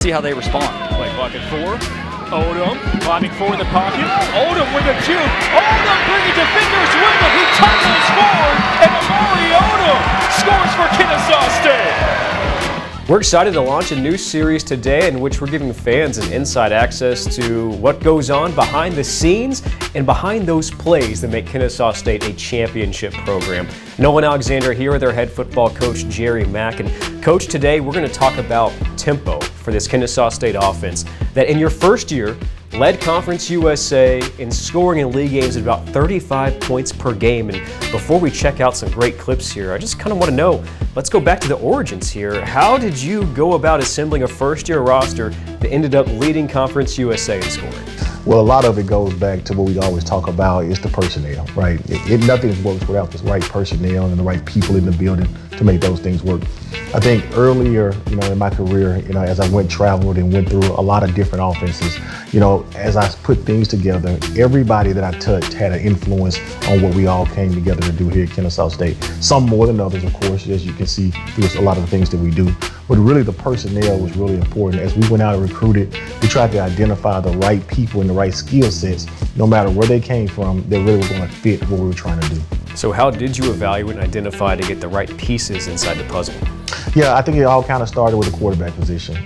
See how they respond. Play clock at 4. Odom climbing forward the pocket. Odom with a juke. Odom bringing defenders with him. He tumbles forward, and Amari Odom scores for Kennesaw State. We're excited to launch a new series today in which we're giving fans an inside access to what goes on behind the scenes and behind those plays that make Kennesaw State a championship program. Nolan Alexander here with our head football coach, Jerry Mack. And Coach, today we're going to talk about tempo for this Kennesaw State offense that in your first year led Conference USA in scoring in league games at about 35 points per game. And before we check out some great clips here, I just kind of want to know, let's go back to the origins here. How did you go about assembling a first-year roster that ended up leading Conference USA in scoring? Well, a lot of it goes back to what we always talk about is the personnel, right? Nothing works without the right personnel and the right people in the building to make those things work. I think earlier, in my career, as I traveled and went through a lot of different offenses, as I put things together, everybody that I touched had an influence on what we all came together to do here at Kennesaw State. Some more than others, of course, as you can see through a lot of the things that we do. But really the personnel was really important. As we went out and recruited, we tried to identify the right people and the right skill sets, no matter where they came from, they really were going to fit what we were trying to do. So how did you evaluate and identify to get the right pieces inside the puzzle? Yeah, I think it all kind of started with the quarterback position.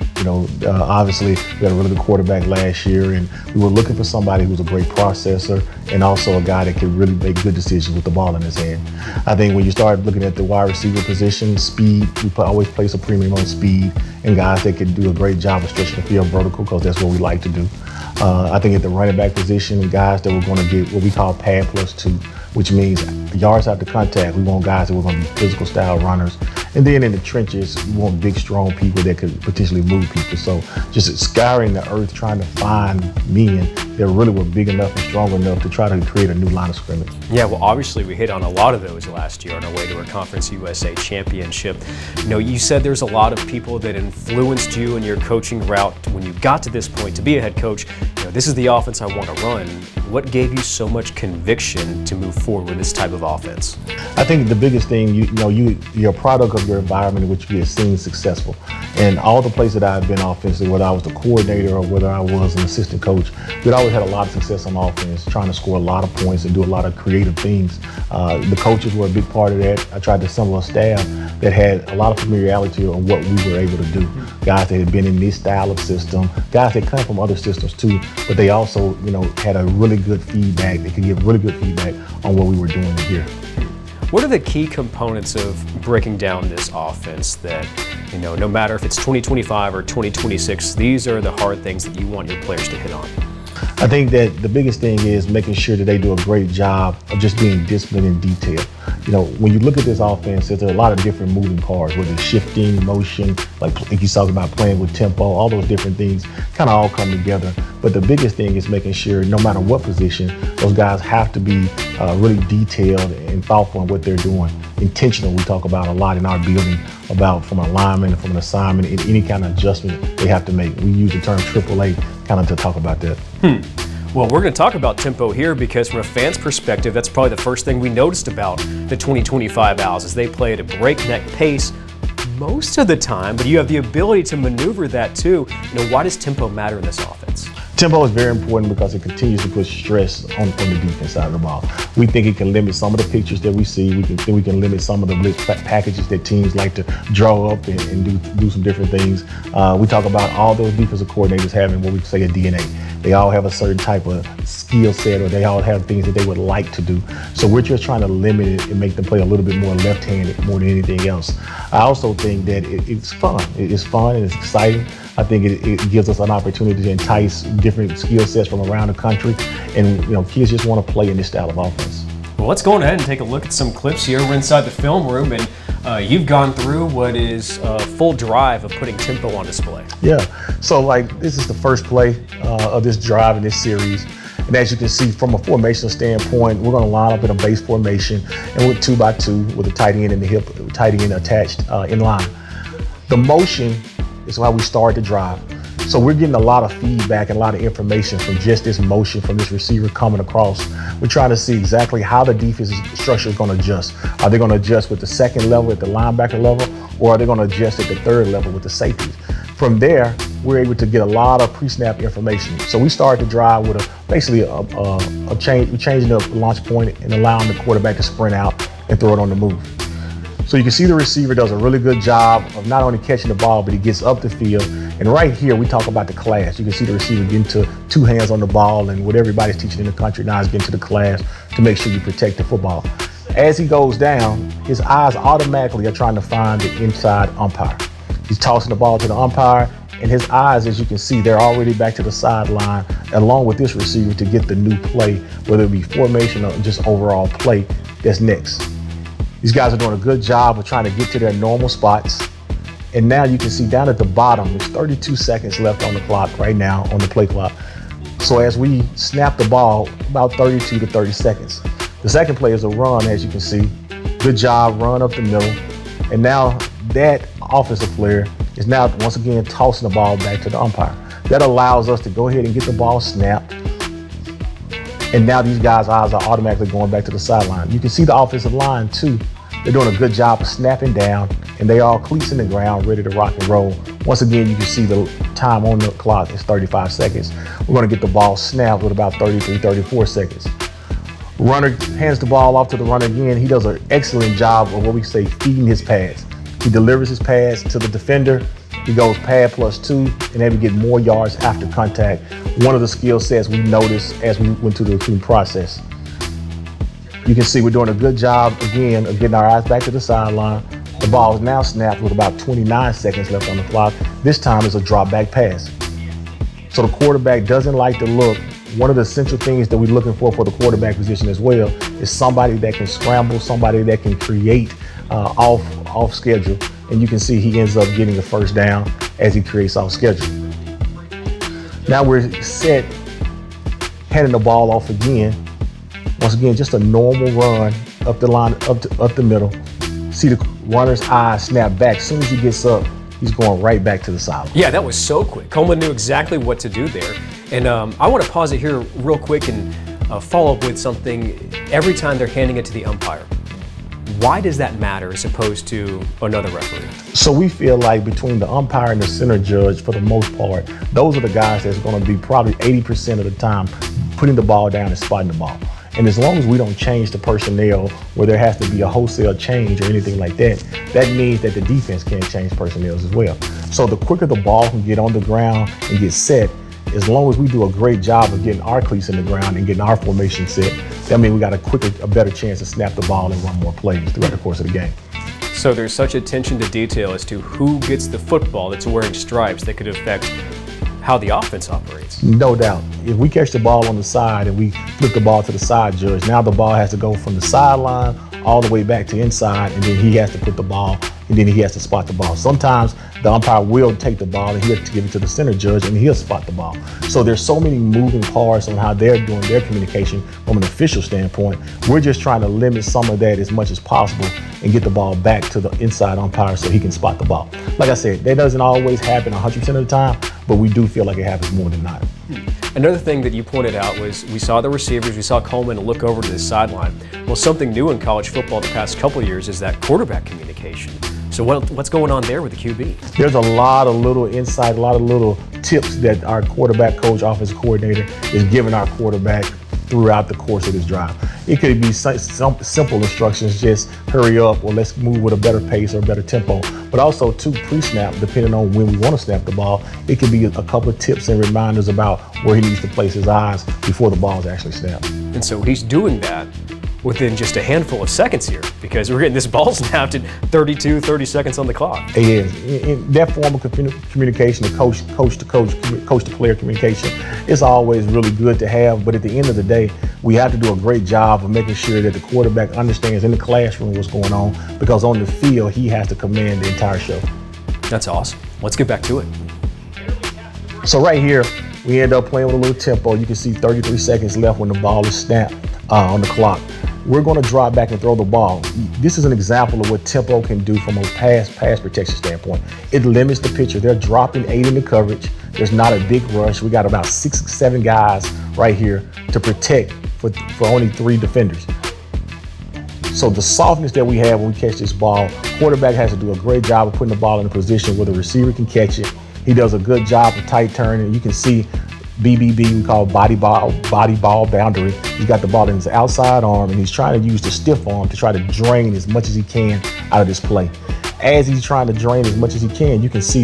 Obviously, we had a really good quarterback last year, and we were looking for somebody who was a great processor and also a guy that could really make good decisions with the ball in his hand. I think when you start looking at the wide receiver position, speed, we always place a premium on speed and guys that can do a great job of stretching the field vertical because that's what we like to do. I think at the running back position, guys that we're going to get what we call pad +2, which means yards after contact. We want guys that were going to be physical style runners. And then in the trenches, we want big, strong people that could potentially move people. So just scouring the earth, trying to find men that really were big enough and strong enough to try to create a new line of scrimmage. Yeah, well, obviously we hit on a lot of those last year on our way to our Conference USA championship. You said there's a lot of people that influenced you in your coaching route when you got to this point to be a head coach. This is the offense I want to run. What gave you so much conviction to move forward with this type of offense? I think the biggest thing, you're a product of your environment in which you get seen successful. And all the places that I've been offensively, whether I was the coordinator or whether I was an assistant coach, we'd always had a lot of success on offense, trying to score a lot of points and do a lot of creative things. The coaches were a big part of that. I tried to assemble a staff that had a lot of familiarity on what we were able to do. Guys that had been in this style of system, guys that come from other systems too, but they also, had a really good feedback. They could give really good feedback on what we were doing here. What are the key components of breaking down this offense that, no matter if it's 2025 or 2026, these are the hard things that you want your players to hit on? I think that the biggest thing is making sure that they do a great job of just being disciplined in detail. When you look at this offense, there's a lot of different moving parts, whether it's shifting, motion, like you talked about playing with tempo, all those different things kind of all come together. But the biggest thing is making sure no matter what position, those guys have to be really detailed and thoughtful in what they're doing. Intentional, we talk about a lot in our building about from alignment, from an assignment, and any kind of adjustment they have to make. We use the term AAA kind of to talk about that. Well, we're going to talk about tempo here because from a fan's perspective, that's probably the first thing we noticed about the 2025 Owls is they play at a breakneck pace most of the time, but you have the ability to maneuver that too. Why does tempo matter in this offense? Tempo is very important because it continues to put stress on the defense side of the ball. We think it can limit some of the pictures that we see. We can limit some of the blitz packages that teams like to draw up and do some different things. We talk about all those defensive coordinators having what we say a DNA. They all have a certain type of skill set, or they all have things that they would like to do. So we're just trying to limit it and make them play a little bit more left-handed more than anything else. I also think that it's fun. It's fun and it's exciting. I think it gives us an opportunity to entice different skill sets from around the country. And, kids just want to play in this style of offense. Well, let's go ahead and take a look at some clips here. We're inside the film room, and you've gone through what is a full drive of putting tempo on display. Yeah, so this is the first play of this drive in this series. And as you can see, from a formation standpoint, we're going to line up in a base formation and with 2x2 with a tight end and the hip, tight end attached in line. The motion is how we start the drive. So we're getting a lot of feedback and a lot of information from just this motion from this receiver coming across. We're trying to see exactly how the defensive structure is going to adjust. Are they going to adjust with the second level at the linebacker level, or are they going to adjust at the third level with the safeties? From there, we're able to get a lot of pre-snap information. So we started the drive with basically a change. We're changing the launch point and allowing the quarterback to sprint out and throw it on the move. So you can see the receiver does a really good job of not only catching the ball, but he gets up the field. And right here, we talk about the class. You can see the receiver getting to 2 hands on the ball, and what everybody's teaching in the country now is getting to the class to make sure you protect the football. As he goes down, his eyes automatically are trying to find the inside umpire. He's tossing the ball to the umpire, and his eyes, as you can see, they're already back to the sideline, along with this receiver to get the new play, whether it be formation or just overall play that's next. These guys are doing a good job of trying to get to their normal spots. And now you can see down at the bottom, there's 32 seconds left on the clock right now, on the play clock. So as we snap the ball, about 32 to 30 seconds. The second play is a run, as you can see. Good job, run up the middle. And now that offensive player is now once again tossing the ball back to the umpire. That allows us to go ahead and get the ball snapped. And now these guys' eyes are automatically going back to the sideline. You can see the offensive line too. They're doing a good job of snapping down, and they are cleats in the ground, ready to rock and roll. Once again, you can see the time on the clock is 35 seconds. We're going to get the ball snapped with about 33, 34 seconds. Runner hands the ball off to the runner again. He does an excellent job of what we say feeding his pass. He delivers his pass to the defender. He goes pad +2, and then we get more yards after contact. One of the skill sets we noticed as we went through the recruiting process. You can see we're doing a good job, again, of getting our eyes back to the sideline. The ball is now snapped with about 29 seconds left on the clock. This time it's a drop back pass. So the quarterback doesn't like to look. One of the essential things that we're looking for the quarterback position as well is somebody that can scramble, somebody that can create off schedule. And you can see he ends up getting a first down as he creates off schedule. Now we're set, handing the ball off again. Once again, just a normal run up the line, up the middle. See the runner's eyes snap back. As soon as he gets up, he's going right back to the sideline. Yeah, that was so quick. Coleman knew exactly what to do there. And I want to pause it here real quick and follow up with something. Every time they're handing it to the umpire, why does that matter as opposed to another referee? So we feel like between the umpire and the center judge, for the most part, those are the guys that's going to be probably 80% of the time putting the ball down and spotting the ball. And as long as we don't change the personnel where there has to be a wholesale change or anything like that, that means that the defense can't change personnel as well. So the quicker the ball can get on the ground and get set, as long as we do a great job of getting our cleats in the ground and getting our formation set, that means we got a better chance to snap the ball and run more plays throughout the course of the game. So there's such attention to detail as to who gets the football that's wearing stripes that could affect how the offense operates. No doubt. If we catch the ball on the side and we flip the ball to the side judge, now the ball has to go from the sideline all the way back to inside, and then he has to put the ball, and then he has to spot the ball. Sometimes the umpire will take the ball and he'll give it to the center judge and he'll spot the ball. So there's so many moving parts on how they're doing their communication from an official standpoint. We're just trying to limit some of that as much as possible and get the ball back to the inside umpire so he can spot the ball. Like I said, that doesn't always happen 100% of the time, but we do feel like it happens more than not. Another thing that you pointed out was we saw the receivers, we saw Coleman look over to the sideline. Well, something new in college football the past couple of years is that quarterback communication. So what's going on there with the QB? There's a lot of little insight, a lot of little tips that our quarterback coach, offensive coordinator is giving our quarterback throughout the course of this drive. It could be some simple instructions, just hurry up or let's move with a better pace or a better tempo. But also too, pre-snap, depending on when we want to snap the ball, it could be a couple of tips and reminders about where he needs to place his eyes before the ball is actually snapped. And so he's doing that within just a handful of seconds here because we're getting this ball snapped at 30 seconds on the clock. It is. In that form of communication, the coach-to-player communication, is always really good to have. But at the end of the day, we have to do a great job of making sure that the quarterback understands in the classroom what's going on, because on the field, he has to command the entire show. That's awesome. Let's get back to it. So right here, we end up playing with a little tempo. You can see 33 seconds left when the ball is snapped on the clock. We're going to drop back and throw the ball. This is an example of what tempo can do from a pass protection standpoint. It limits the pitcher. They're dropping 8 in the coverage. There's not a big rush. We got about 6, 7 guys right here to protect for only 3 defenders. So the softness that we have when we catch this ball, quarterback has to do a great job of putting the ball in a position where the receiver can catch it. He does a good job of tight turning. You can see BBB, we call body ball boundary. He's got the ball in his outside arm, and he's trying to use the stiff arm to try to drain as much as he can out of this play. As he's trying to drain as much as he can, you can see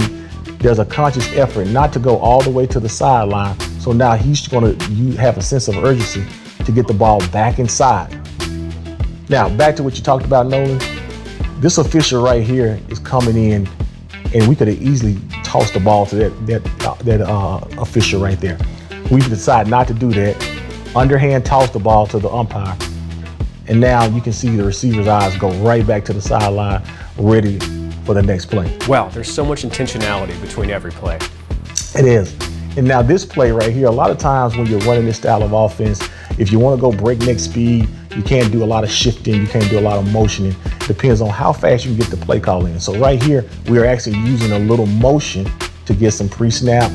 there's a conscious effort not to go all the way to the sideline. So now he's going to have a sense of urgency to get the ball back inside. Now, back to what you talked about, Nolan. This official right here is coming in, and we could have easily tossed the ball to that official right there. We decided not to do that. Underhand toss the ball to the umpire. And now you can see the receiver's eyes go right back to the sideline, ready for the next play. Wow, there's so much intentionality between every play. It is. And now this play right here, a lot of times when you're running this style of offense, if you want to go breakneck speed, you can't do a lot of shifting, you can't do a lot of motioning. It depends on how fast you can get the play call in. So right here, we are actually using a little motion to get some pre-snap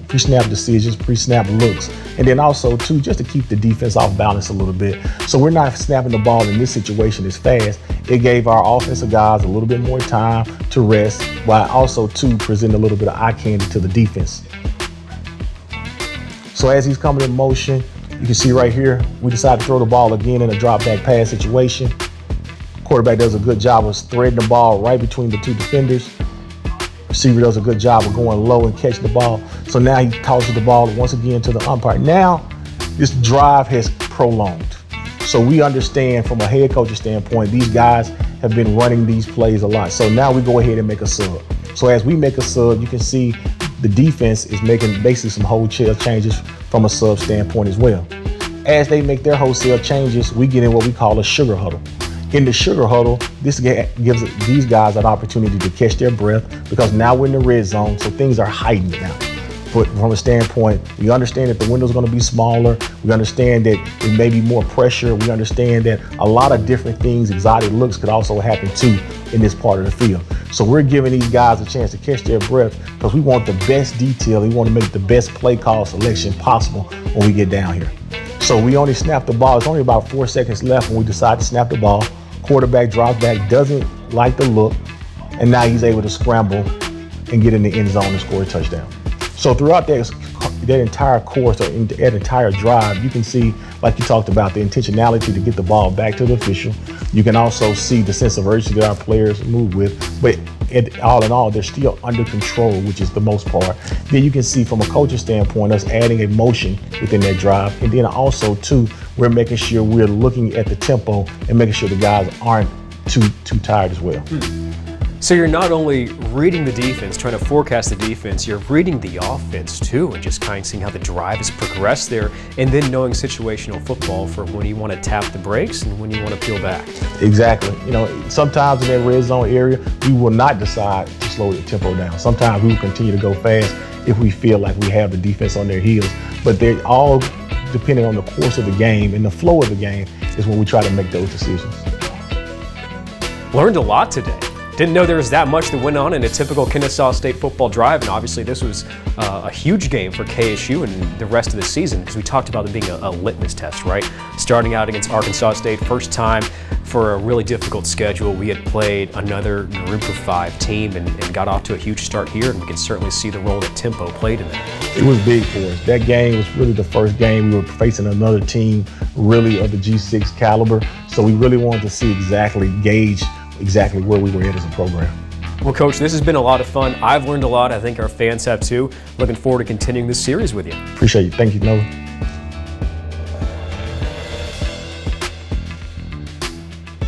decisions, pre-snap looks. And then also too, just to keep the defense off balance a little bit. So we're not snapping the ball in this situation as fast. It gave our offensive guys a little bit more time to rest, while also too presenting a little bit of eye candy to the defense. So as he's coming in motion, you can see right here, we decided to throw the ball again in a drop back pass situation. Quarterback does a good job of threading the ball right between the two defenders. Receiver does a good job of going low and catching the ball. So now he tosses the ball once again to the umpire. Now this drive has prolonged. So we understand from a head coach's standpoint, these guys have been running these plays a lot. So now we go ahead and make a sub. So as we make a sub, you can see the defense is making basically some wholesale changes from a sub standpoint as well. As they make their wholesale changes, we get in what we call a sugar huddle. In the sugar huddle, this gives these guys an opportunity to catch their breath, because now we're in the red zone, so things are heightened now. But from a standpoint, we understand that the window's going to be smaller. We understand that it may be more pressure. We understand that a lot of different things, exotic looks, could also happen too in this part of the field. So we're giving these guys a chance to catch their breath, because we want the best detail. We want to make the best play call selection possible when we get down here. So we only snap the ball. It's only about 4 seconds left when we decide to snap the ball. Quarterback drops back, doesn't like the look, and now he's able to scramble and get in the end zone and score a touchdown. So throughout that entire course, or that entire drive, you can see, like you talked about, the intentionality to get the ball back to the official. You can also see the sense of urgency that our players move with, but all in all, they're still under control, which is the most part. Then you can see from a coaching standpoint, us adding a motion within that drive. And then also too, we're making sure we're looking at the tempo and making sure the guys aren't too tired as well. So you're not only reading the defense, trying to forecast the defense, you're reading the offense too, and just kind of seeing how the drive has progressed there, and then knowing situational football for when you want to tap the brakes and when you want to peel back. Exactly. You know, sometimes in that red zone area, we will not decide to slow the tempo down. Sometimes we will continue to go fast if we feel like we have the defense on their heels. But they're all depending on the course of the game and the flow of the game is when we try to make those decisions. Learned a lot today. Didn't know there was that much that went on in a typical Kennesaw State football drive, and obviously this was a huge game for KSU and the rest of the season, because we talked about it being a litmus test, right? Starting out against Arkansas State, first time for a really difficult schedule. We had played another group of 5 team and got off to a huge start here, and we can certainly see the role that tempo played in that. It was big for us. That game was really the first game we were facing another team really of the G6 caliber, so we really wanted to gauge exactly where we were at as a program. Well, Coach, this has been a lot of fun. I've learned a lot. I think our fans have too. Looking forward to continuing this series with you. Appreciate you. Thank you, Noah.